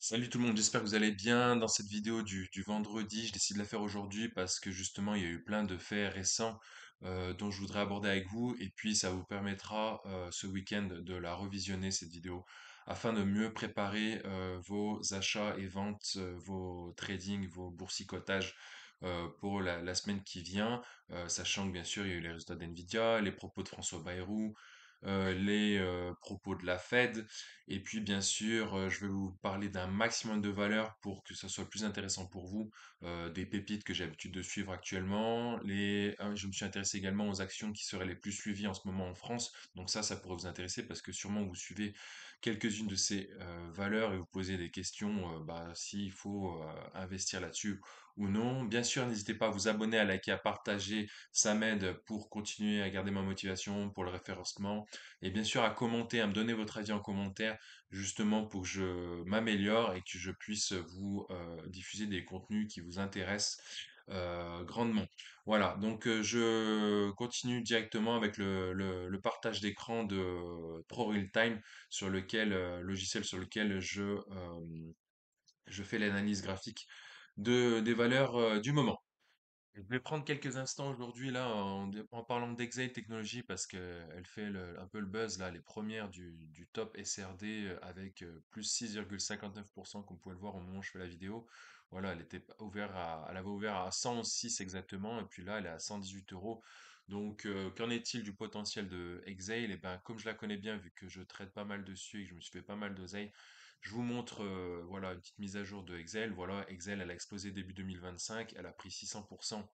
Salut tout le monde, j'espère que vous allez bien. Dans cette vidéo du vendredi, je décide de la faire aujourd'hui parce que justement il y a eu plein de faits récents dont je voudrais aborder avec vous et puis ça vous permettra ce week-end de la revisionner cette vidéo afin de mieux préparer vos achats et ventes, vos tradings, vos boursicotages pour la semaine qui vient, sachant que bien sûr il y a eu les résultats d'NVIDIA, les propos de François Bayrou, les propos de la Fed. Et puis, bien sûr, je vais vous parler d'un maximum de valeurs pour que ça soit plus intéressant pour vous, des pépites que j'ai l'habitude de suivre actuellement. Je me suis intéressé également aux actions qui seraient les plus suivies en ce moment en France. Donc ça pourrait vous intéresser parce que sûrement vous suivez quelques-unes de ces valeurs et vous posez des questions, s'il faut investir là-dessus ou non. Bien sûr, n'hésitez pas à vous abonner, à liker, à partager. Ça m'aide pour continuer à garder ma motivation, pour le référencement. Et bien sûr, à commenter, à me donner votre avis en commentaire justement pour que je m'améliore et que je puisse vous diffuser des contenus qui vous intéressent grandement. Voilà, donc je continue directement avec le partage d'écran de ProRealTime sur lequel logiciel sur lequel je fais l'analyse graphique des valeurs du moment. Je vais prendre quelques instants aujourd'hui là en parlant d'Exail Technologies parce qu'elle fait un peu le buzz là, les premières du top SRD avec plus 6,59% comme vous pouvez le voir au moment où je fais la vidéo. Voilà, elle avait ouvert à 106 exactement et puis là elle est à 118 euros. Donc qu'en est-il du potentiel de Exail? Et ben comme je la connais bien vu que je traite pas mal dessus et que je me suis fait pas mal d'oseille, je vous montre voilà une petite mise à jour de Excel. Voilà, Excel elle a explosé début 2025, elle a pris 600%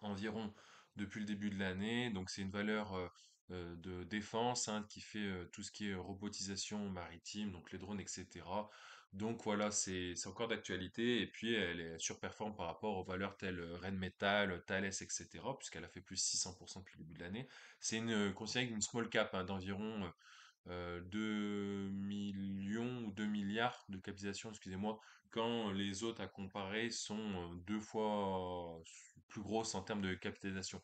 environ depuis le début de l'année. Donc c'est une valeur de défense hein, qui fait tout ce qui est robotisation maritime, donc les drones, etc. Donc voilà, c'est encore d'actualité. Et puis elle surperforme par rapport aux valeurs telles Rheinmetall, Thales, etc. Puisqu'elle a fait plus 600% depuis le début de l'année. C'est considérée comme une small cap hein, d'environ 2 millions ou 2 milliards de capitalisation, excusez-moi, quand les autres à comparer sont deux fois plus grosses en termes de capitalisation.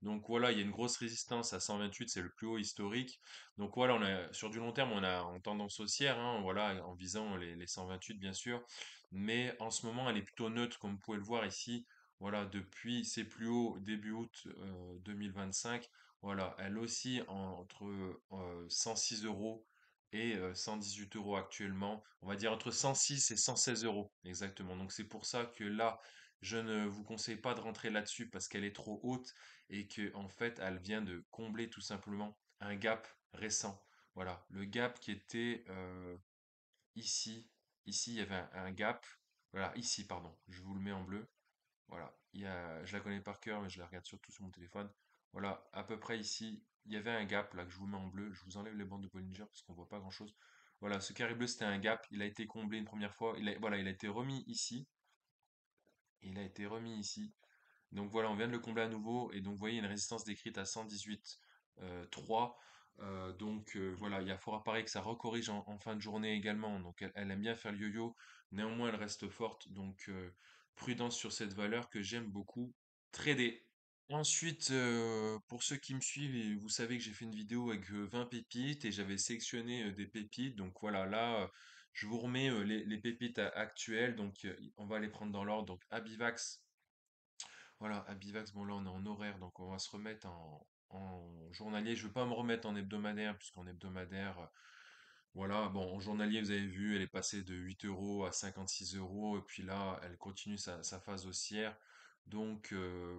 Donc voilà, il y a une grosse résistance à 128, c'est le plus haut historique. Donc voilà, sur du long terme, on a en tendance haussière, hein, voilà, en visant les 128 bien sûr. Mais en ce moment, elle est plutôt neutre, comme vous pouvez le voir ici. Voilà, depuis ses plus hauts début août 2025, voilà, elle oscille entre 106 euros et 118 euros actuellement. On va dire entre 106 et 116 euros exactement. Donc c'est pour ça que là, je ne vous conseille pas de rentrer là-dessus parce qu'elle est trop haute et que en fait, elle vient de combler tout simplement un gap récent. Voilà, le gap qui était ici. Ici, il y avait un gap. Voilà, ici, pardon. Je vous le mets en bleu. Voilà, je la connais par cœur, mais je la regarde surtout sur mon téléphone. Voilà, à peu près ici, il y avait un gap là que je vous mets en bleu. Je vous enlève les bandes de Bollinger parce qu'on voit pas grand-chose. Voilà, ce carré bleu, c'était un gap. Il a été comblé une première fois. Voilà, il a été remis ici. Il a été remis ici. Donc voilà, on vient de le combler à nouveau. Et donc, vous voyez, une résistance décrite à 118, 3. Voilà, il faudra pareil que ça recorrige en fin de journée également. Donc elle aime bien faire le yo-yo. Néanmoins, elle reste forte. Donc prudence sur cette valeur que j'aime beaucoup trader. Ensuite, pour ceux qui me suivent, vous savez que j'ai fait une vidéo avec 20 pépites et j'avais sélectionné des pépites. Donc voilà, là, je vous remets les pépites actuelles. Donc on va les prendre dans l'ordre. Donc Abivax, voilà, Abivax, bon là on est en horaire, donc on va se remettre en journalier. Je ne veux pas me remettre en hebdomadaire, puisqu'en hebdomadaire, voilà, bon, en journalier, vous avez vu, elle est passée de 8 euros à 56 euros, et puis là, elle continue sa phase haussière. Donc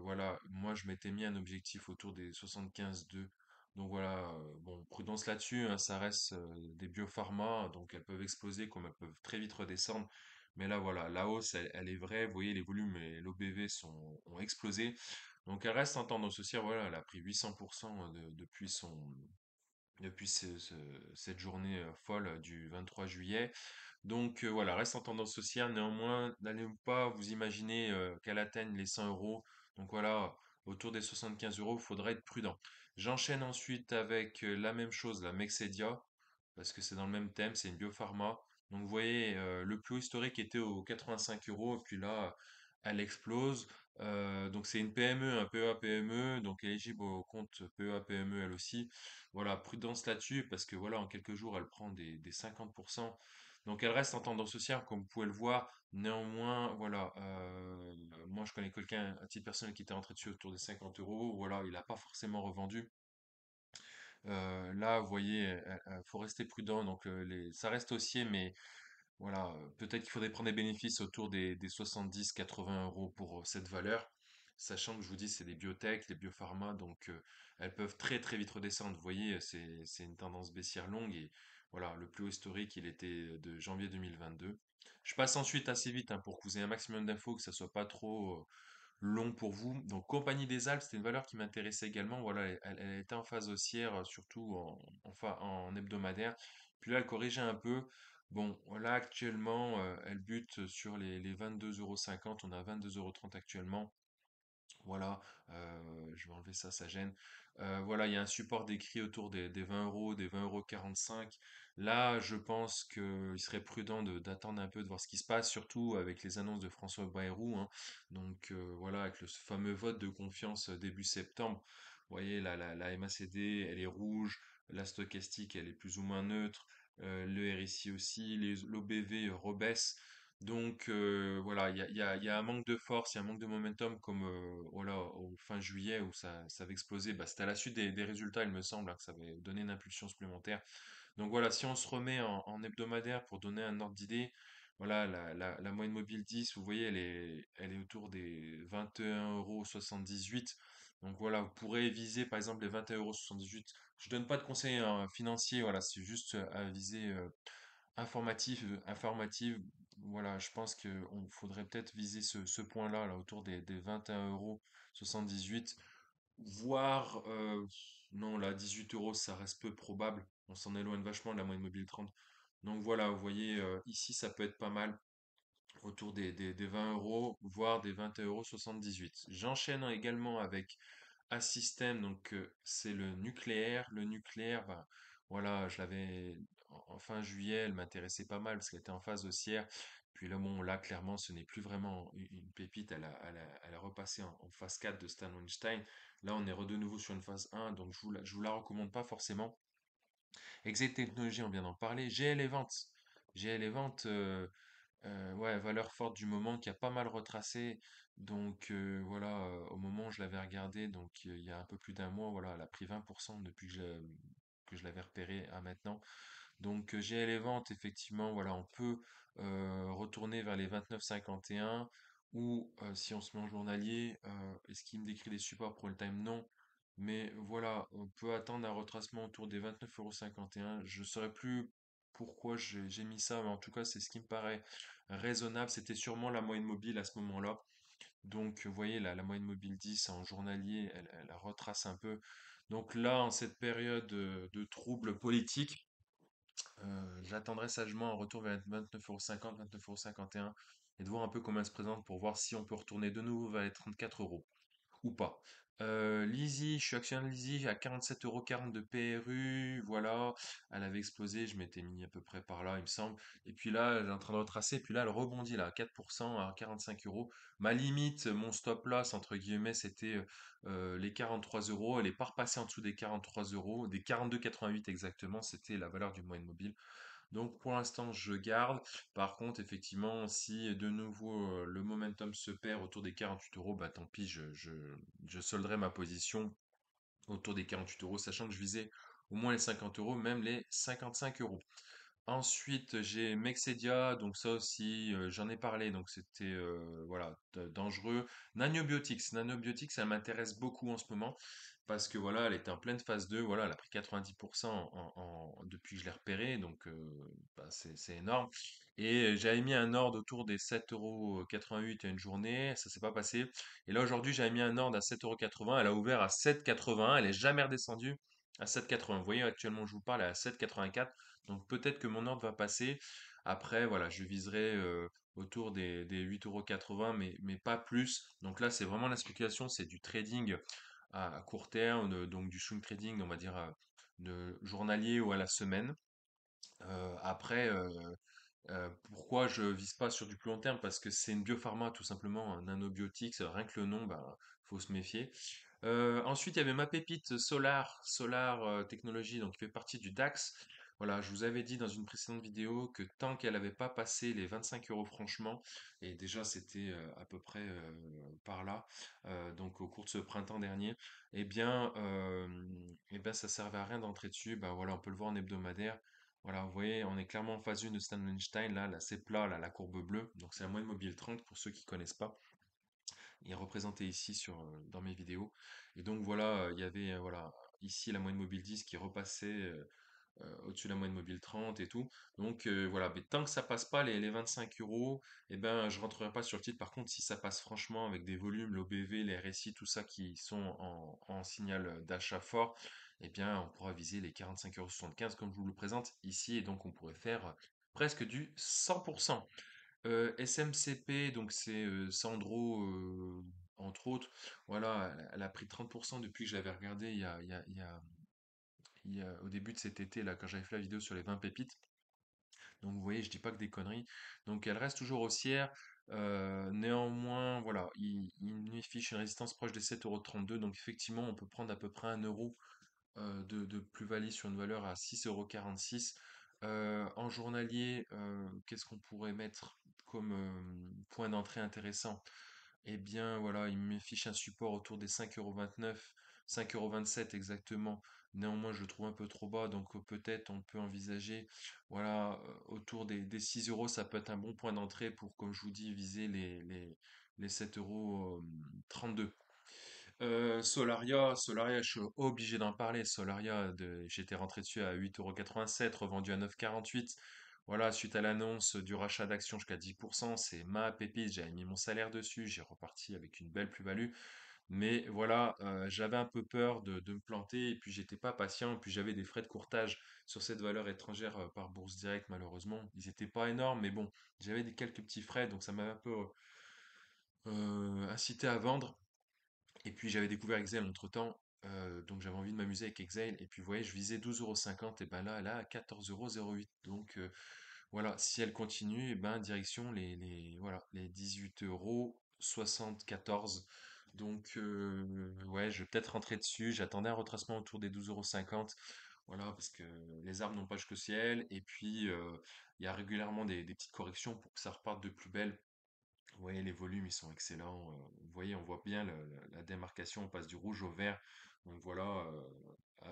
voilà, moi je m'étais mis un objectif autour des 75,2. Donc voilà, bon, prudence là-dessus, hein, ça reste des biopharma, donc elles peuvent exploser comme elles peuvent très vite redescendre. Mais là, voilà, la hausse, elle est vraie. Vous voyez, les volumes et l'OBV ont explosé. Donc, elle reste en tendance haussière. Voilà, elle a pris 800% depuis cette journée folle du 23 juillet. Donc, voilà, reste en tendance haussière. Néanmoins, n'allez pas vous imaginer qu'elle atteigne les 100 euros. Donc, voilà, autour des 75 euros, il faudra être prudent. J'enchaîne ensuite avec la même chose, la Mexedia, parce que c'est dans le même thème, c'est une biopharma. Donc vous voyez, le plus haut historique était aux 85 euros, et puis là, elle explose. Donc c'est une PME, un PEA-PME, donc éligible au compte PEA-PME elle aussi. Voilà, prudence là-dessus, parce que voilà, en quelques jours, elle prend des 50%. Donc elle reste en tendance haussière, comme vous pouvez le voir. Néanmoins, voilà, moi je connais quelqu'un à titre personnel qui était rentré dessus autour des 50 euros. Voilà, il n'a pas forcément revendu. Là, vous voyez, faut rester prudent. Donc ça reste haussier, mais voilà, peut-être qu'il faudrait prendre des bénéfices autour des 70-80 € pour cette valeur, sachant que je vous dis, c'est des biotech, des biopharma, donc elles peuvent très très vite redescendre. Vous voyez, c'est une tendance baissière longue et voilà, le plus haut historique, il était de janvier 2022. Je passe ensuite assez vite hein, pour que vous ayez un maximum d'infos, que ça soit pas trop long pour vous. Donc Compagnie des Alpes, c'était une valeur qui m'intéressait également. Voilà, elle était en phase haussière, surtout en hebdomadaire. Puis là, elle corrigeait un peu. Bon, là actuellement, elle bute sur les 22,50 €. On a 22,30 € actuellement. Voilà, je vais enlever ça, ça gêne. Voilà, il y a un support décrit autour des 20 euros, des 20,45 €. Là, je pense qu'il serait prudent d'attendre un peu, de voir ce qui se passe, surtout avec les annonces de François Bayrou, hein. Donc voilà, avec ce fameux vote de confiance début septembre. Vous voyez, la MACD, elle est rouge, la stochastique, elle est plus ou moins neutre, le RSI aussi, l'OBV rebaisse. Donc voilà, il y a un manque de force, il y a un manque de momentum comme voilà, au fin juillet où ça avait explosé. Bah, c'était à la suite des résultats, il me semble, hein, que ça avait donné une impulsion supplémentaire. Donc voilà, si on se remet en hebdomadaire pour donner un ordre d'idée, voilà, la moyenne mobile 10, vous voyez, elle est autour des 21,78 €. Donc voilà, vous pourrez viser par exemple les 21,78 €. Je donne pas de conseils hein, financiers, voilà, c'est juste à viser informative. Voilà, je pense qu'on faudrait peut-être viser ce point-là, là, autour des 21,78 €, voire, non, là, 18 euros, ça reste peu probable. On s'en éloigne vachement de la moyenne mobile 30. Donc voilà, vous voyez, ici, ça peut être pas mal, autour des 20 euros, voire des 21,78 €. J'enchaîne également avec un système, donc c'est le nucléaire. Le nucléaire, ben, voilà, je l'avais en fin juillet, elle m'intéressait pas mal parce qu'elle était en phase haussière. Puis là, bon, là, clairement, ce n'est plus vraiment une pépite. Elle a repassé en phase 4 de Stan Weinstein. Là, on est de nouveau sur une phase 1, donc je vous la recommande pas forcément. Exit Technologies, on vient d'en parler. GL et ventes. GL et ventes, ouais, valeur forte du moment qui a pas mal retracé. Donc voilà, au moment où je l'avais regardé, donc il y a un peu plus d'un mois, voilà, elle a pris 20% depuis que je l'avais repéré à maintenant. Donc GL et ventes, effectivement, voilà, on peut retourner vers les 29,51 ou si on se met en journalier, est-ce qu'il me décrit des supports pour le time? Non. Mais voilà, on peut attendre un retracement autour des 29,51 €. Je ne saurais plus pourquoi j'ai mis ça, mais en tout cas, c'est ce qui me paraît raisonnable. C'était sûrement la moyenne mobile à ce moment-là. Donc, vous voyez, la moyenne mobile 10 en journalier, elle retrace un peu. Donc là, en cette période de troubles politiques, j'attendrai sagement un retour vers 29,50 €, 29,51 € et de voir un peu comment elle se présente pour voir si on peut retourner de nouveau vers les 34 € ou pas. Lizzie, je suis actionnaire de Lizzie, à 47,40 € de PRU, voilà, elle avait explosé, je m'étais mis à peu près par là, il me semble. Et puis là, elle est en train de retracer, puis là, elle rebondit là, à 4% à 45 euros. Ma limite, mon stop loss, entre guillemets, c'était les 43 euros. Elle est pas repassée en dessous des 43 euros, des 42,88 exactement, c'était la valeur du moyen mobile. Donc pour l'instant, je garde. Par contre, effectivement, si de nouveau le momentum se perd autour des 48 euros, bah tant pis, je solderai ma position autour des 48 euros, sachant que je visais au moins les 50 euros, même les 55 euros. Ensuite, j'ai Mexedia, donc ça aussi, j'en ai parlé, donc c'était voilà, dangereux. Nanobiotics, Nanobiotics, ça m'intéresse beaucoup en ce moment parce que voilà, elle était en pleine phase 2, voilà, elle a pris 90% depuis que je l'ai repérée, donc bah, c'est énorme. Et j'avais mis un ordre autour des 7,88 € à une journée, ça s'est pas passé. Et là aujourd'hui, j'avais mis un ordre à 7,80 €, elle a ouvert à 7,81 €, elle est jamais redescendue à 7,80 €. Vous voyez, actuellement, je vous parle, elle est à 7,84 €. Donc peut-être que mon ordre va passer. Après, voilà, je viserai autour des 8,80 €, mais pas plus. Donc là, c'est vraiment la spéculation, c'est du trading à court terme, donc du swing trading, on va dire, de journalier ou à la semaine. Après, pourquoi je vise pas sur du plus long terme? Parce que c'est une biopharma, tout simplement, un nanobiotics, rien que le nom, bah, faut se méfier. Ensuite, il y avait ma pépite Solar Technologies, donc qui fait partie du DAX. Voilà, je vous avais dit dans une précédente vidéo que tant qu'elle n'avait pas passé les 25 euros franchement, et déjà c'était à peu près par là, donc au cours de ce printemps dernier, eh bien ça servait à rien d'entrer dessus. Ben voilà, on peut le voir en hebdomadaire. Voilà, vous voyez, on est clairement en phase 1 de Stan Weinstein, là c'est plat, là, la courbe bleue, donc c'est la moyenne mobile 30 pour ceux qui connaissent pas. Il est représenté ici dans mes vidéos. Et donc voilà, il y avait voilà, ici la moyenne mobile 10 qui repassait au-dessus de la moyenne mobile 30 et tout. Donc voilà, mais tant que ça passe pas les 25 euros, eh ben je rentrerai pas sur le titre. Par contre, si ça passe franchement avec des volumes, l'OBV, les RSI, tout ça qui sont en signal d'achat fort, eh bien on pourra viser les 45,75 € comme je vous le présente ici. Et donc on pourrait faire presque du 100%. SMCP, donc c'est Sandro, entre autres. Voilà, elle a pris 30% depuis que j'avais regardé au début de cet été, là, quand j'avais fait la vidéo sur les 20 pépites. Donc vous voyez, je dis pas que des conneries. Donc elle reste toujours haussière. Néanmoins, voilà, il nous affiche une résistance proche des 7,32 €. Donc effectivement, on peut prendre à peu près 1 € de plus-value sur une valeur à 6,46 €. En journalier, qu'est-ce qu'on pourrait mettre comme point d'entrée intéressant? Eh bien, voilà, il me fiche un support autour des 5,29 €, 5,27 € exactement. Néanmoins, je le trouve un peu trop bas, donc peut-être on peut envisager, voilà, autour des 6 euros, ça peut être un bon point d'entrée pour, comme je vous dis, viser les 7,32 €. Solaria, je suis obligé d'en parler. J'étais rentré dessus à 8,87 €, revendu à 9,48 €. Voilà, suite à l'annonce du rachat d'actions jusqu'à 10%, c'est ma pépite. J'avais mis mon salaire dessus, j'ai reparti avec une belle plus-value. Mais voilà, j'avais un peu peur de me planter et puis j'étais pas patient. Et puis j'avais des frais de courtage sur cette valeur étrangère par Bourse Direct, malheureusement. Ils étaient pas énormes, mais bon, j'avais quelques petits frais, donc ça m'avait un peu incité à vendre. Et puis j'avais découvert Excel entre-temps, donc j'avais envie de m'amuser avec Excel. Et puis vous voyez, je visais 12,50 €, et ben là, elle est à 14,08 €. Donc voilà, si elle continue, et ben direction voilà, les 18,74 €. Donc ouais, je vais peut-être rentrer dessus. J'attendais un retracement autour des 12,50 €. Voilà, parce que les arbres n'ont pas jusqu'au ciel. Et puis il y a régulièrement des petites corrections pour que ça reparte de plus belle. Vous voyez, les volumes, ils sont excellents. Vous voyez, on voit bien la démarcation, on passe du rouge au vert. Donc voilà,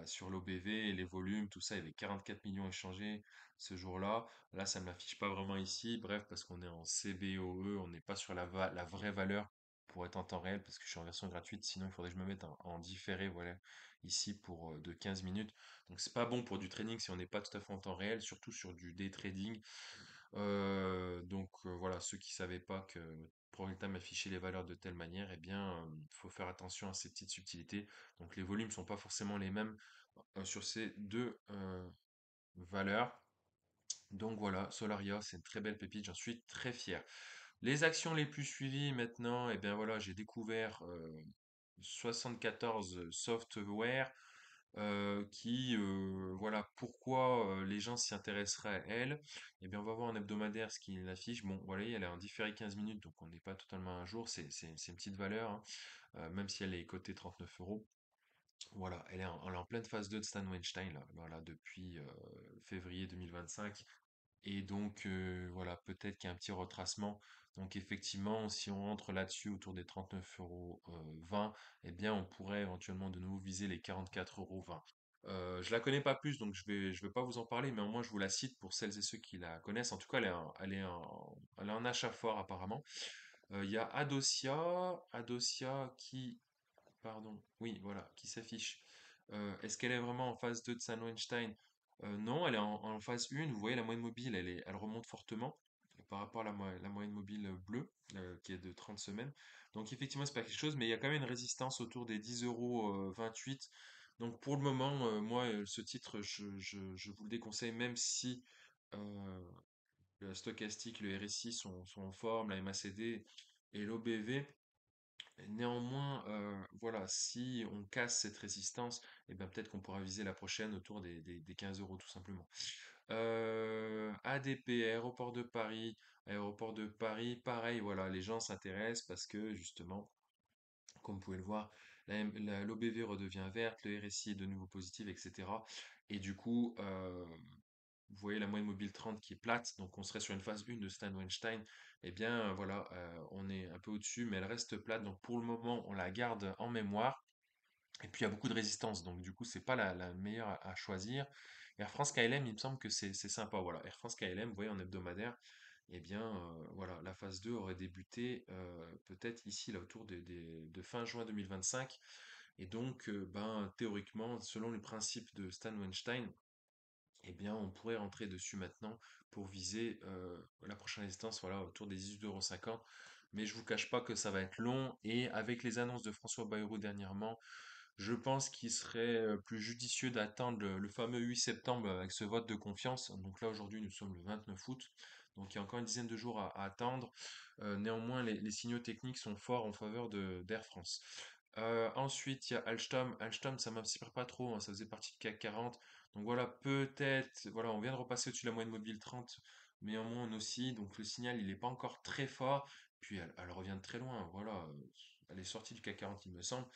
sur l'OBV, et les volumes, tout ça, il y avait 44 millions échangés ce jour-là. Là, ça ne m'affiche pas vraiment ici. Bref, parce qu'on est en CBOE, on n'est pas sur la vraie valeur pour être en temps réel, parce que je suis en version gratuite. Sinon, il faudrait que je me mette en différé, voilà, ici pour de 15 minutes. Donc c'est pas bon pour du trading si on n'est pas tout à fait en temps réel, surtout sur du day trading. Donc voilà, ceux qui savaient pas que ProRectam affichait les valeurs de telle manière, eh bien, il faut faire attention à ces petites subtilités. Donc les volumes sont pas forcément les mêmes sur ces deux valeurs. Donc voilà, Solaria, c'est une très belle pépite, j'en suis très fier. Les actions les plus suivies maintenant, eh bien voilà, j'ai découvert 74 Software voilà, pourquoi les gens s'y intéresseraient à elle. Eh bien, on va voir en hebdomadaire ce qu'il affiche. Bon, voilà, elle est en différé 15 minutes, donc on n'est pas totalement à un jour. C'est une petite valeur, hein, même si elle est cotée 39 euros. Voilà, elle est en pleine phase 2 de Stan Weinstein, là, voilà, depuis février 2025. Et donc, voilà, peut-être qu'il y a un petit retracement. Donc, effectivement, si on rentre là-dessus autour des 39,20 €, eh bien, on pourrait éventuellement de nouveau viser les 44,20 €. Je la connais pas plus, donc je vais pas vous en parler, mais au moins je vous la cite pour celles et ceux qui la connaissent. En tout cas, elle est en achat fort apparemment. Il y a Adosia qui, pardon, oui, voilà, qui s'affiche. Est-ce qu'elle est vraiment en phase 2 de San Weinstein? Non, elle est en phase 1. Vous voyez, la moyenne mobile, elle remonte fortement par rapport à la moyenne mobile bleue, qui est de 30 semaines. Donc, effectivement, c'est pas quelque chose, mais il y a quand même une résistance autour des 10,28 €. Donc, pour le moment, moi, ce titre, je vous le déconseille, même si euh, le stochastique, le RSI sont en forme, la MACD et l'OBV. Néanmoins, voilà, si on casse cette résistance, et ben peut-être qu'on pourra viser la prochaine autour des 15 € tout simplement. ADP, Aéroport de Paris, pareil, voilà, les gens s'intéressent parce que justement, comme vous pouvez le voir, l'OBV redevient verte, le RSI est de nouveau positif, etc. Et du coup, vous voyez la moyenne mobile 30 qui est plate, donc on serait sur une phase 1 de Stan Weinstein, eh bien voilà, on est un peu au-dessus, mais elle reste plate, donc pour le moment, on la garde en mémoire. Et puis il y a beaucoup de résistance, donc du coup, c'est pas la meilleure à choisir. Air France KLM, il me semble que c'est sympa. Voilà, Air France KLM, vous voyez, en hebdomadaire, eh bien, voilà, la phase 2 aurait débuté peut-être ici, là, autour de fin juin 2025. Et donc, ben, théoriquement, selon le principe de Stan Weinstein, eh bien, on pourrait rentrer dessus maintenant pour viser la prochaine résistance, voilà, autour des 18,50 €. Mais je vous cache pas que ça va être long. Et avec les annonces de François Bayrou dernièrement, je pense qu'il serait plus judicieux d'attendre le fameux 8 septembre avec ce vote de confiance. Donc là, aujourd'hui, nous sommes le 29 août. Donc il y a encore une dizaine de jours à attendre. Néanmoins, les signaux techniques sont forts en faveur d'Air France. Ensuite, il y a Alstom. Alstom, ça m'inspire pas trop, hein, ça faisait partie de CAC 40. Donc voilà, peut-être, voilà, on vient de repasser au-dessus de la moyenne mobile 30, mais en moins aussi. Donc le signal, il n'est pas encore très fort. Puis elle revient de très loin. Voilà, elle est sortie du CAC 40, il me semble.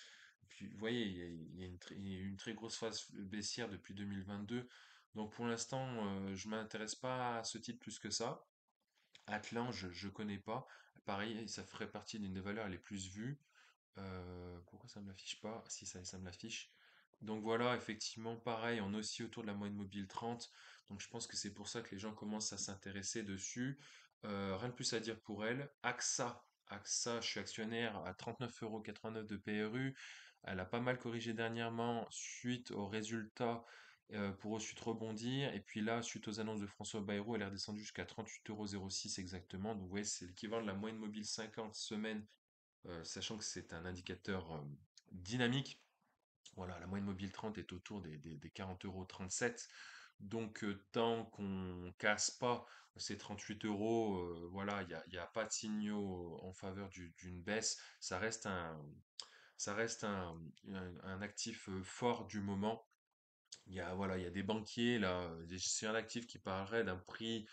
Puis, vous voyez, il y a une très grosse phase baissière depuis 2022. Donc pour l'instant, je m'intéresse pas à ce titre plus que ça. Atlan, je connais pas. Pareil, ça ferait partie d'une des valeurs les plus vues. Pourquoi ça me l'affiche pas? Si ça me l'affiche. Donc voilà, effectivement, pareil, on est aussi autour de la moyenne mobile 30. Donc je pense que c'est pour ça que les gens commencent à s'intéresser dessus. Rien de plus à dire pour elle. AXA, je suis actionnaire à 39,89 € de PRU. Elle a pas mal corrigé dernièrement suite aux résultats pour ensuite rebondir. Et puis là, suite aux annonces de François Bayrou, elle est redescendue jusqu'à 38,06 € exactement. Donc vous voyez, c'est l'équivalent de la moyenne mobile 50 semaines, sachant que c'est un indicateur dynamique. Voilà, la moyenne mobile 30 est autour des 40,37 €. Donc, tant qu'on casse pas ces 38 euros, voilà, il y a pas de signaux en faveur d'une baisse. Ça reste un actif fort du moment. Voilà, il y a des banquiers là, c'est un actif qui parlerait d'un prix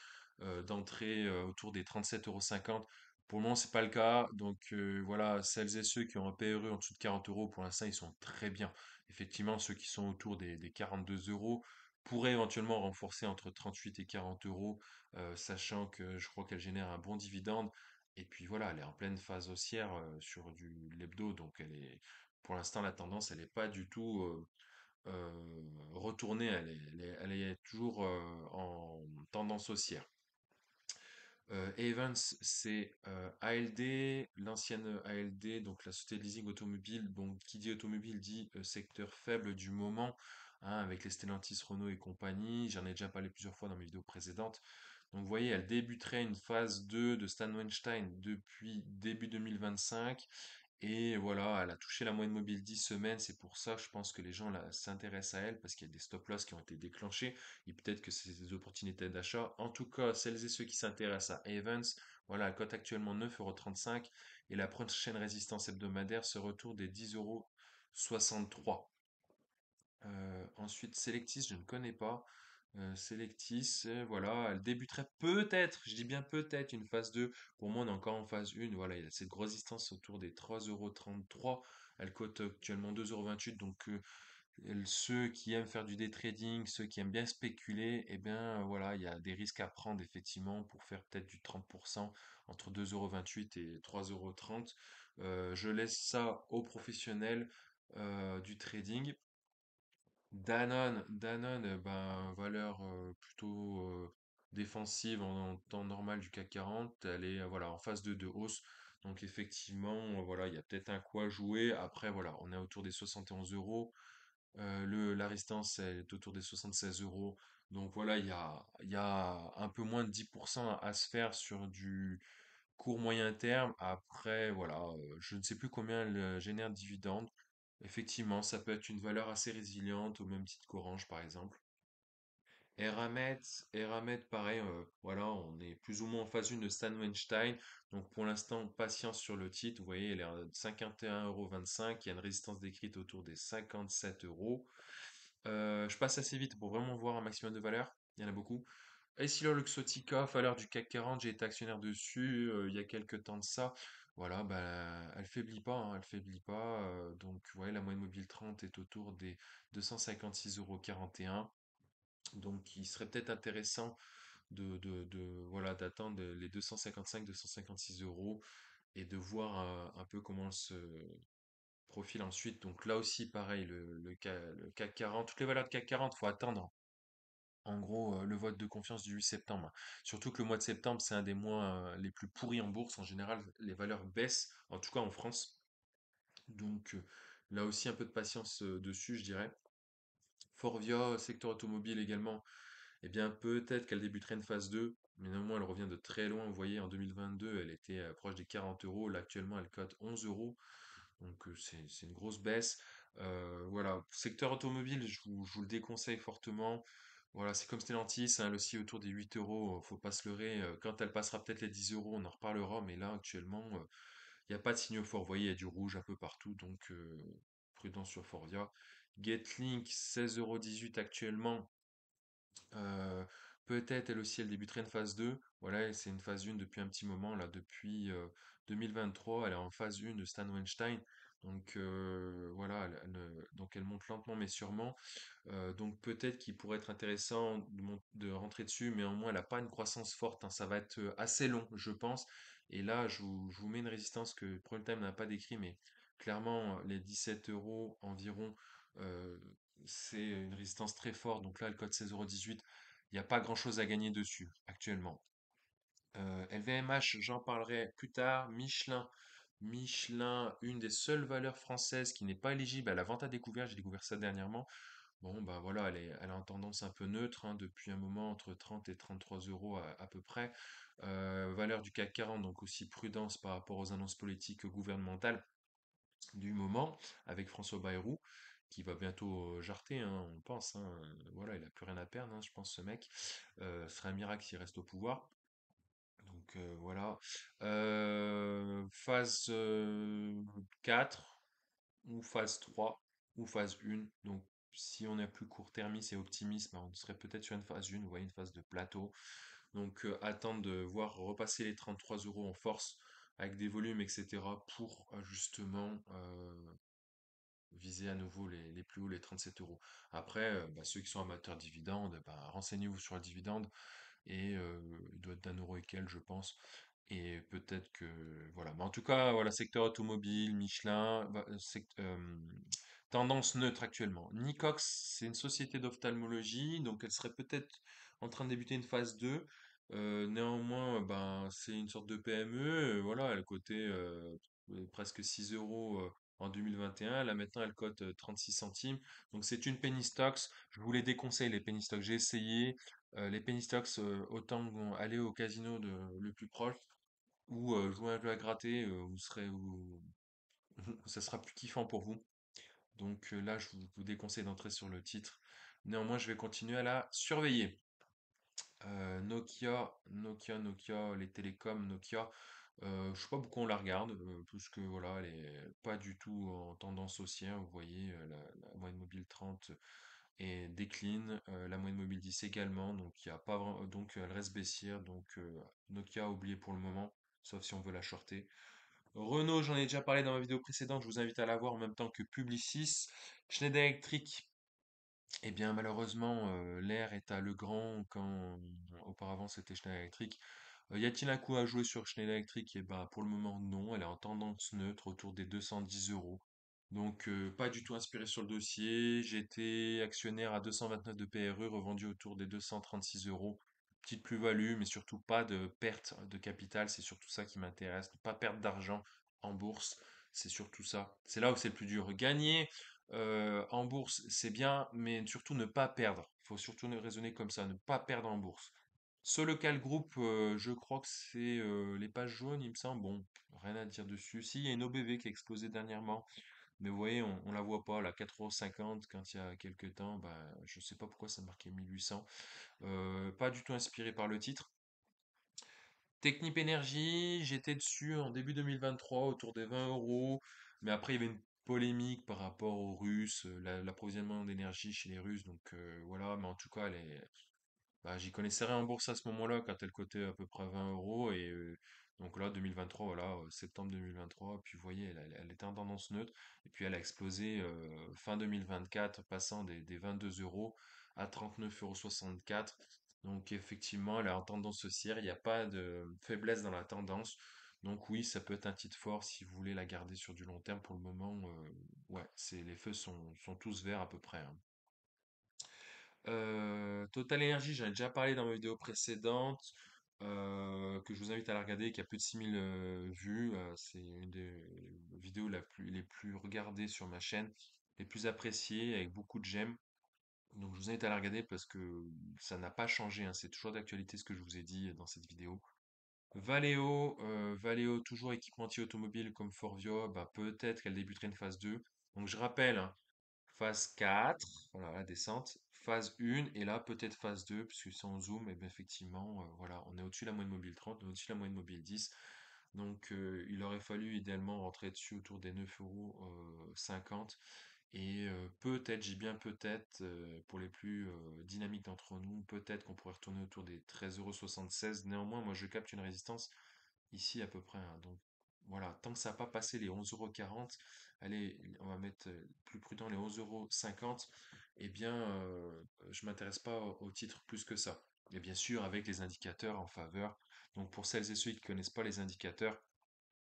d'entrée autour des 37,50 €. Pour le moment, c'est pas le cas. Donc voilà, celles et ceux qui ont un PRU en dessous de 40 €, pour l'instant, ils sont très bien. Effectivement, ceux qui sont autour des 42 € pourraient éventuellement renforcer entre 38 et 40 €, sachant que je crois qu'elle génère un bon dividende. Et puis voilà, elle est en pleine phase haussière sur du l'hebdo, donc pour l'instant, la tendance, elle n'est pas du tout retournée, elle est toujours en tendance haussière. Evans, c'est ALD, l'ancienne ALD, donc la société de leasing automobile. Bon, qui dit automobile dit secteur faible du moment, hein, avec les Stellantis, Renault et compagnie. J'en ai déjà parlé plusieurs fois dans mes vidéos précédentes. Donc vous voyez, elle débuterait une phase 2 de Stan Weinstein depuis début 2025. Et voilà, elle a touché la moyenne mobile 10 semaines. C'est pour ça, je pense que les gens là s'intéressent à elle parce qu'il y a des stop loss qui ont été déclenchés. Et peut-être que c'est des opportunités d'achat. En tout cas, celles et ceux qui s'intéressent à Evans, voilà, elle cote actuellement 9,35 € et la prochaine résistance hebdomadaire se retourne des 10,63 €. Ensuite, Selectis, je ne connais pas. Selectis, voilà, elle débuterait peut-être, je dis bien peut-être, une phase 2. Pour moi, on est encore en phase 1. Voilà, il y a cette grosse distance autour des 3,33 €. Elle cote actuellement 2,28 €. Donc, ceux qui aiment faire du day trading, ceux qui aiment bien spéculer, eh bien, voilà, il y a des risques à prendre effectivement pour faire peut-être du 30% entre 2,28 € et 3,30 €. Je laisse ça aux professionnels du trading. Danone, ben, valeur plutôt défensive en temps normal du CAC 40, elle est voilà, en phase de hausse. Donc effectivement, voilà, il y a peut-être un coup à jouer. Après, voilà, on est autour des 71 euros. La résistance elle est autour des 76 €. Donc voilà, il y a un peu moins de 10% à se faire sur du court moyen terme. Après, voilà, je ne sais plus combien elle génère de dividendes. Effectivement, ça peut être une valeur assez résiliente, au même titre qu'Orange, par exemple. Eramet, Eramet, pareil, voilà, on est plus ou moins en phase 1 de Stan Weinstein. Donc pour l'instant, patience sur le titre. Vous voyez, elle est à 51,25 €. Il y a une résistance décrite autour des 57 euros. Je passe assez vite pour vraiment voir un maximum de valeur. Il y en a beaucoup. Essilor Luxottica, valeur du CAC 40, j'ai été actionnaire dessus il y a quelques temps de ça. Voilà, bah, elle faiblit pas, hein, elle faiblit pas. Donc, vous voyez, la moyenne mobile 30 est autour des 256,41 €. Donc, il serait peut-être intéressant voilà, d'attendre les 255-256 € et de voir un peu comment se profile ensuite. Donc là aussi, pareil, le CAC 40, toutes les valeurs de CAC 40, faut attendre. En gros, le vote de confiance du 8 septembre. Surtout que le mois de septembre, c'est un des mois les plus pourris en bourse. En général, les valeurs baissent, en tout cas en France. Donc là aussi, un peu de patience dessus, je dirais. Forvia, secteur automobile également, eh bien peut-être qu'elle débuterait une phase 2, mais néanmoins elle revient de très loin. Vous voyez, en 2022, elle était proche des 40 €. Là, actuellement, elle cote 11 €. Donc c'est une grosse baisse. Voilà, secteur automobile, je vous le déconseille fortement. Voilà, c'est comme Stellantis, hein, elle aussi autour des 8 €, faut pas se leurrer. Quand elle passera peut-être les 10 €, on en reparlera, mais là actuellement, il n'y a pas de signaux forts. Vous voyez, il y a du rouge un peu partout, donc prudence sur Forvia. Getlink, 16,18 € actuellement. Euh, Peut-être elle aussi, elle débuterait une phase 2. Voilà, et c'est une phase 1 depuis un petit moment, là, depuis 2023. Elle est en phase 1 de Stan Weinstein. Donc voilà, donc elle monte lentement mais sûrement. Donc peut-être qu'il pourrait être intéressant de rentrer dessus, mais au moins elle n'a pas une croissance forte, hein. Ça va être assez long, je pense. Et là, je vous mets une résistance que Prime Time n'a pas décrit, mais clairement, les 17 € environ, euh, c'est une résistance très forte. Donc là, le code 16,18 €, il n'y a pas grand-chose à gagner dessus actuellement. LVMH, j'en parlerai plus tard. Michelin, une des seules valeurs françaises qui n'est pas éligible à la vente à découvert. J'ai découvert ça dernièrement. Bon, bah voilà, elle est en tendance un peu neutre, hein, depuis un moment entre 30 et 33 € à peu près. Valeur du CAC 40, donc aussi prudence par rapport aux annonces politiques gouvernementales du moment, avec François Bayrou, qui va bientôt jarter, hein, on pense, hein. Voilà, il a plus rien à perdre, hein, je pense, ce mec. Ce serait un miracle s'il reste au pouvoir. Donc voilà. Phase 4 ou phase 3 ou phase 1. Donc si on est plus court-termiste et optimiste, ben, on serait peut-être sur une phase 1, vous voyez, une phase de plateau. Donc attendre de voir repasser les 33 € en force avec des volumes, etc. pour justement viser à nouveau les plus hauts, les 37 €. Après, bah, ceux qui sont amateurs de dividendes, bah, renseignez-vous sur le dividende et il doit être d'1 € et quelques, je pense. Et peut-être que voilà. Mais en tout cas, voilà, secteur automobile, Michelin, tendance neutre actuellement. Nicox, c'est une société d'ophtalmologie, donc elle serait peut-être en train de débuter une phase 2. Néanmoins, ben, c'est une sorte de PME. Voilà, elle cotait presque 6 € en 2021. Là maintenant, elle cote 36 centimes. Donc c'est une penny stocks. Je vous les déconseille, les penny stocks. J'ai essayé. Les penny stocks, autant aller au casino le plus proche ou jouer un jeu à gratter, ça sera plus kiffant pour vous. Donc là, je vous déconseille d'entrer sur le titre. Néanmoins, je vais continuer à la surveiller. Nokia, les télécoms, Nokia. Je sais pas pourquoi on la regarde, parce que voilà, elle est pas du tout en tendance haussière. Vous voyez, la moyenne mobile 30 et décline, la moyenne mobile 10 également, donc il y a pas donc elle reste baissière, donc Nokia oublié pour le moment, sauf si on veut la shorter. Renault, j'en ai déjà parlé dans ma vidéo précédente, je vous invite à la voir en même temps que Publicis. Schneider Electric, eh bien malheureusement, l'air est à Legrand quand auparavant c'était Schneider Electric. Y a-t-il un coup à jouer sur Schneider Electric? Eh ben pour le moment non, elle est en tendance neutre autour des 210 €. Donc pas du tout inspiré sur le dossier. J'étais actionnaire à 229 de PRE, revendu autour des 236 €. Petite plus-value, mais surtout pas de perte de capital. C'est surtout ça qui m'intéresse. Ne pas perdre d'argent en bourse. C'est surtout ça. C'est là où c'est le plus dur. Gagner en bourse, c'est bien, mais surtout ne pas perdre. Il faut surtout raisonner comme ça, ne pas perdre en bourse. Ce local group, je crois que c'est les pages jaunes, il me semble. Bon, rien à dire dessus. Si, il y a une OBV qui a explosé dernièrement. Mais vous voyez, on la voit pas, là, 4,50 € quand il y a quelques temps, bah, je sais pas pourquoi ça marquait 1800. Pas du tout inspiré par le titre. Technip Energy, j'étais dessus en début 2023 autour des 20 €, mais après il y avait une polémique par rapport aux Russes, l'approvisionnement d'énergie chez les Russes, donc voilà, mais en tout cas, bah, j'y connaissais rien en bourse à ce moment-là quand elle cotait à peu près 20 € et donc là 2023 voilà septembre 2023 puis vous voyez elle était en tendance neutre et puis elle a explosé fin 2024 passant des 22 € à 39,64 €. Donc effectivement, elle est en tendance haussière, il n'y a pas de faiblesse dans la tendance. Donc oui, ça peut être un titre fort si vous voulez la garder sur du long terme. Pour le moment, ouais, les feux sont tous verts à peu près, hein. Total Energy, j'en ai déjà parlé dans ma vidéo précédente, que je vous invite à la regarder, qui a plus de 6000 vues. C'est une des vidéos les plus regardées sur ma chaîne, les plus appréciées, avec beaucoup de j'aime. Donc je vous invite à la regarder parce que ça n'a pas changé, hein, c'est toujours d'actualité ce que je vous ai dit dans cette vidéo. Valeo, toujours équipementier automobile comme Forvia, bah, peut-être qu'elle débuterait une phase 2. Donc je rappelle, hein, phase 4, voilà, la descente, phase 1, et là peut-être phase 2, puisque si on zoom, et bien effectivement, voilà, on est au-dessus de la moyenne mobile 30, on est au-dessus de la moyenne mobile 10. Donc il aurait fallu idéalement rentrer dessus autour des 9,50 €. Et peut-être, j'ai bien peut-être, pour les plus dynamiques d'entre nous, peut-être qu'on pourrait retourner autour des 13,76 €. Néanmoins, moi je capte une résistance ici à peu près, hein. Donc voilà, tant que ça n'a pas passé les 11,40 €, allez, on va mettre plus prudent les 11,50 €, eh bien je m'intéresse pas au titre plus que ça. Et bien sûr, avec les indicateurs en faveur. Donc pour celles et ceux qui connaissent pas les indicateurs,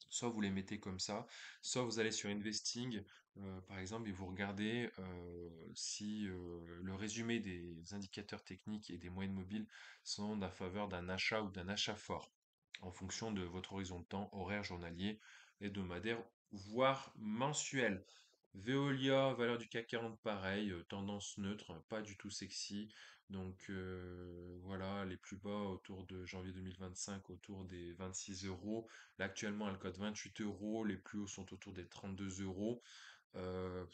soit vous les mettez comme ça, soit vous allez sur Investing, par exemple, et vous regardez si le résumé des indicateurs techniques et des moyennes mobiles sont en faveur d'un achat ou d'un achat fort, en fonction de votre horizon de temps, horaire, journalier, hebdomadaire, voire mensuel. Veolia, valeur du CAC 40, pareil, tendance neutre, pas du tout sexy. Donc voilà, les plus bas autour de janvier 2025, autour des 26 euros. Là, actuellement, elle cote 28 euros. Les plus hauts sont autour des 32 euros. Euh,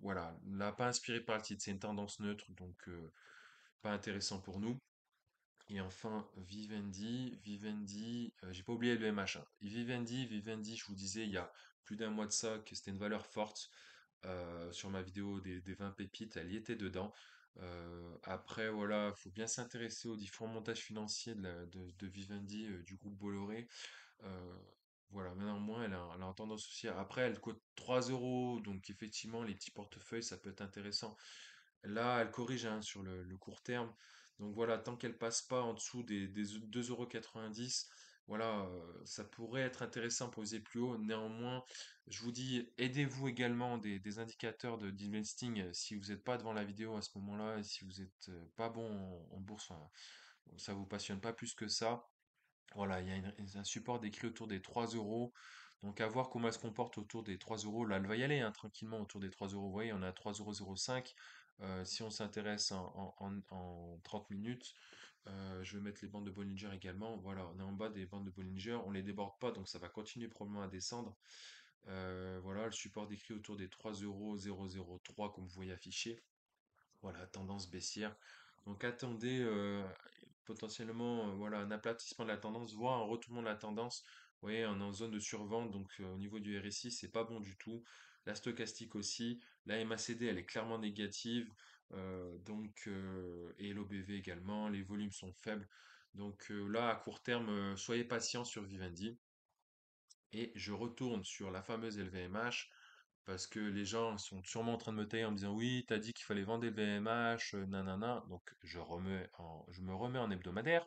voilà, là, pas inspiré par le titre, c'est une tendance neutre, donc pas intéressant pour nous. Et enfin, Vivendi, j'ai pas oublié le MH, hein. Vivendi, je vous disais il y a plus d'un mois de ça que c'était une valeur forte. Sur ma vidéo des 20 pépites, elle y était dedans. Après, voilà, faut bien s'intéresser aux différents montages financiers de Vivendi, du groupe Bolloré. Euh, voilà, maintenant, moins, elle a une tendance haussière. Après, elle coûte 3 euros, donc effectivement, les petits portefeuilles, ça peut être intéressant. Là, elle corrige, hein, sur le court terme. Donc voilà, tant qu'elle passe pas en dessous des 2,90 €, voilà, ça pourrait être intéressant pour viser plus haut. Néanmoins, je vous dis, aidez-vous également des indicateurs d'investing si vous n'êtes pas devant la vidéo à ce moment-là et si vous n'êtes pas bon en bourse, enfin, ça vous passionne pas plus que ça. Voilà, il y a un support décrit autour des 3 euros. Donc à voir comment elle se comporte autour des 3 euros. Là, elle va y aller, hein, tranquillement autour des 3 euros. Vous voyez, on a 3,05 €. Si on s'intéresse en 30 minutes, je vais mettre les bandes de Bollinger également. Voilà, on est en bas des bandes de Bollinger. On les déborde pas, donc ça va continuer probablement à descendre. Voilà, le support décrit autour des 3,003 comme vous voyez affiché. Voilà, tendance baissière. Donc attendez potentiellement voilà, un aplatissement de la tendance, voire un retournement de la tendance. Vous voyez, on est en zone de survente, donc au niveau du RSI, c'est pas bon du tout. La stochastique aussi. La MACD, elle est clairement négative. Et l'OBV également. Les volumes sont faibles. Donc là, à court terme, soyez patient sur Vivendi. Et je retourne sur la fameuse LVMH parce que les gens sont sûrement en train de me tailler en me disant oui, t'as dit qu'il fallait vendre LVMH, nanana. Donc je me remets en hebdomadaire.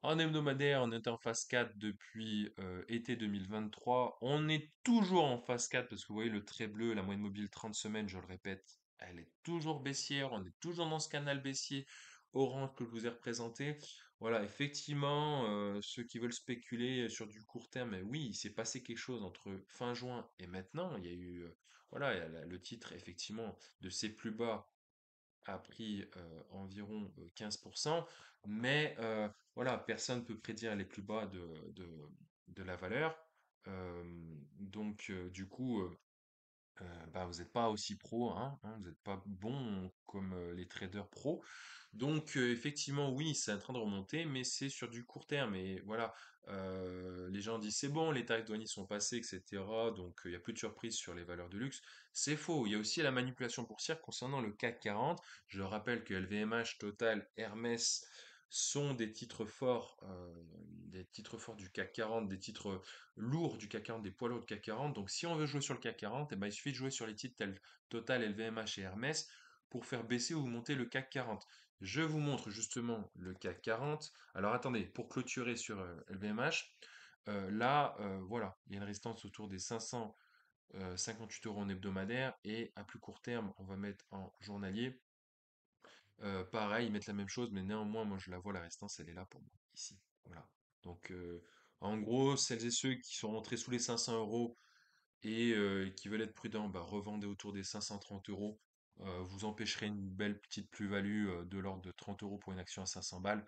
En hebdomadaire, on était en phase 4 depuis été 2023. On est toujours en phase 4 parce que vous voyez le trait bleu, la moyenne mobile 30 semaines, je le répète, elle est toujours baissière. On est toujours dans ce canal baissier orange que je vous ai représenté. Voilà, effectivement, ceux qui veulent spéculer sur du court terme, oui, il s'est passé quelque chose entre fin juin et maintenant. Il y a eu, voilà, il y a le titre effectivement de ses plus bas a pris environ 15%, mais voilà, personne ne peut prédire les plus bas de la valeur. Euh, donc, du coup, bah, vous n'êtes pas aussi pro, hein, vous n'êtes pas bon comme les traders pros. Donc, effectivement, oui, c'est en train de remonter, mais c'est sur du court terme. Et voilà, les gens disent c'est bon, les tarifs douaniers sont passés, etc. Donc, il n'y a plus de surprise sur les valeurs de luxe. C'est faux. Il y a aussi la manipulation boursière concernant le CAC 40. Je rappelle que LVMH, Total, Hermès sont des titres forts du CAC 40, des titres lourds du CAC 40, des poids lourds du CAC 40. Donc, si on veut jouer sur le CAC 40, eh ben, il suffit de jouer sur les titres tels Total, LVMH et Hermès pour faire baisser ou monter le CAC 40. Je vous montre justement le CAC 40. Alors attendez, pour clôturer sur LVMH, là, voilà, il y a une résistance autour des 558 euros en hebdomadaire et à plus court terme, on va mettre en journalier. Pareil, ils mettent la même chose, mais néanmoins, moi je la vois, la résistance, elle est là pour moi, ici. Voilà. Donc, en gros, celles et ceux qui sont rentrés sous les 500 euros et qui veulent être prudents, bah, revendez autour des 530 euros. Vous empêcherez une belle petite plus-value de l'ordre de 30 euros pour une action à 500 balles.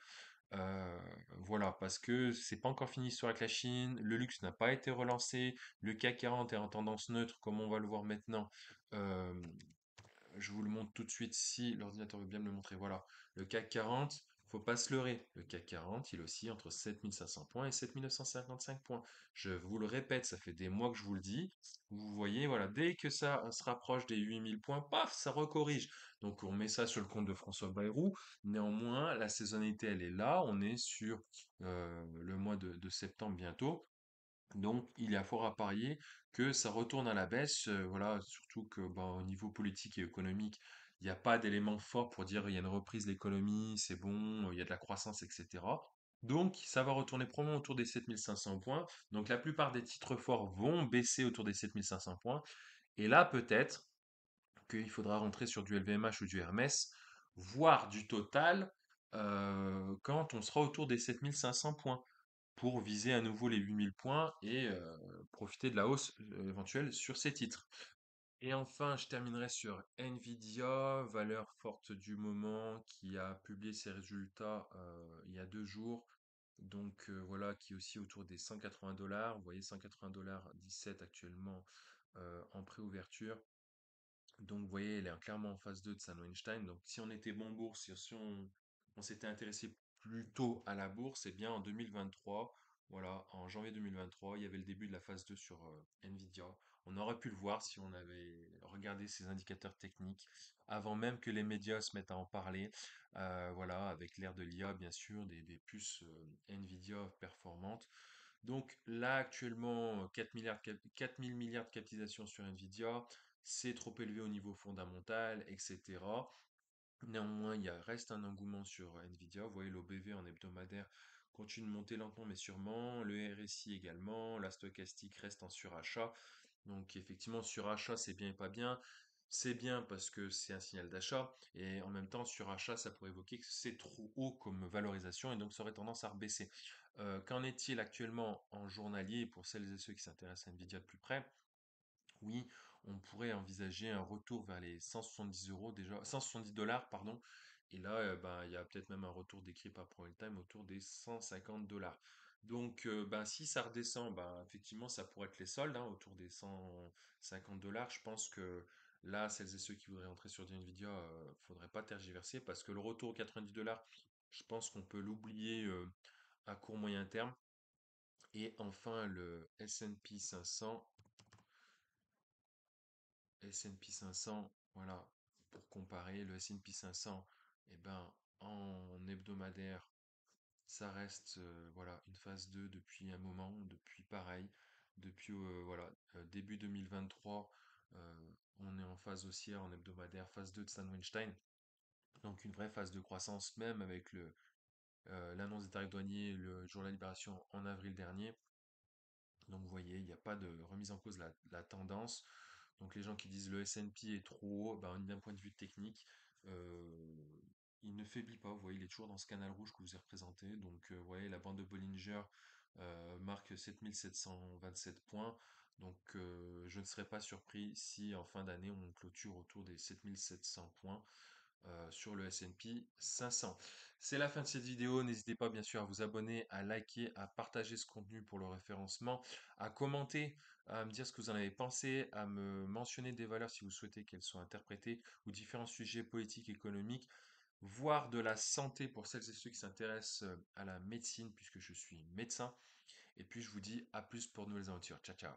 Euh, voilà, parce que c'est pas encore fini l'histoire avec la Chine, le luxe n'a pas été relancé, le CAC 40 est en tendance neutre, comme on va le voir maintenant. Euh, je vous le montre tout de suite si l'ordinateur veut bien me le montrer. Voilà, le CAC 40, faut pas se leurrer. Le CAC 40, il oscille entre 7500 points et 7955 points. Je vous le répète, ça fait des mois que je vous le dis. Vous voyez, voilà, dès que ça se rapproche des 8000 points, paf, ça recorrige. Donc on met ça sur le compte de François Bayrou. Néanmoins, la saisonnalité, elle est là. On est sur le mois de septembre bientôt. Donc, il y a fort à parier que ça retourne à la baisse, voilà, surtout que ben, au niveau politique et économique, il n'y a pas d'éléments forts pour dire il y a une reprise de l'économie, c'est bon, il y a de la croissance, etc. Donc, ça va retourner probablement autour des 7500 points. Donc, la plupart des titres forts vont baisser autour des 7500 points. Et là, peut-être qu'il faudra rentrer sur du LVMH ou du Hermès, voire du Total, quand on sera autour des 7500 points pour viser à nouveau les 8000 points et profiter de la hausse éventuelle sur ces titres. Et enfin, je terminerai sur Nvidia, valeur forte du moment, qui a publié ses résultats il y a 2 jours. Donc voilà, qui est aussi autour des 180 dollars. Vous voyez, 180 dollars 17 actuellement en préouverture. Donc, vous voyez, elle est clairement en phase 2 de San Weinstein. Donc, si on était bon bourse, si on s'était intéressé plus tôt à la bourse, eh bien, en 2023, voilà, en janvier 2023, il y avait le début de la phase 2 sur Nvidia. On aurait pu le voir si on avait regardé ces indicateurs techniques avant même que les médias se mettent à en parler. Voilà, avec l'ère de l'IA, bien sûr, des puces Nvidia performantes. Donc là, actuellement, 4 milliards, 4000 milliards de capitalisation sur Nvidia, c'est trop élevé au niveau fondamental, etc. Néanmoins, reste un engouement sur Nvidia. Vous voyez, l'OBV en hebdomadaire continue de monter lentement mais sûrement. Le RSI également. La stochastique reste en surachat. Donc effectivement, surachat, c'est bien et pas bien. C'est bien parce que c'est un signal d'achat. Et en même temps, surachat, ça pourrait évoquer que c'est trop haut comme valorisation et donc ça aurait tendance à rebaisser. Qu'en est-il actuellement en journalier pour celles et ceux qui s'intéressent à Nvidia de plus près? Oui, on pourrait envisager un retour vers les 170 euros déjà, 170 dollars, pardon. Et là, ben, il y a peut-être même un retour décrit par Point Time autour des 150 dollars. Donc, ben, si ça redescend, ben, effectivement, ça pourrait être les soldes, hein, autour des 150 dollars. Je pense que là, celles et ceux qui voudraient entrer sur du Nvidia, faudrait pas tergiverser parce que le retour aux 90 dollars, je pense qu'on peut l'oublier à court moyen terme. Et enfin, le S&P 500. S&P 500, voilà, pour comparer, le S&P 500, eh ben, en hebdomadaire, ça reste voilà, une phase 2 depuis un moment, depuis pareil, depuis voilà, début 2023, on est en phase haussière en hebdomadaire, phase 2 de San Weinstein, donc une vraie phase de croissance, même avec l'annonce des tarifs douaniers le jour de la libération en avril dernier. Donc vous voyez, il n'y a pas de remise en cause de la tendance. Donc les gens qui disent le S&P est trop haut, ben, d'un point de vue technique, euh, il ne faiblit pas. Vous voyez, il est toujours dans ce canal rouge que je vous ai représenté. Donc vous voyez, la bande de Bollinger marque 7727 points. Donc je ne serais pas surpris si en fin d'année on clôture autour des 7700 points sur le S&P 500. C'est la fin de cette vidéo. N'hésitez pas bien sûr à vous abonner, à liker, à partager ce contenu pour le référencement, à commenter, à me dire ce que vous en avez pensé, à me mentionner des valeurs si vous souhaitez qu'elles soient interprétées ou différents sujets politiques, économiques, voire de la santé pour celles et ceux qui s'intéressent à la médecine puisque je suis médecin. Et puis je vous dis à plus pour de nouvelles aventures. Ciao ciao.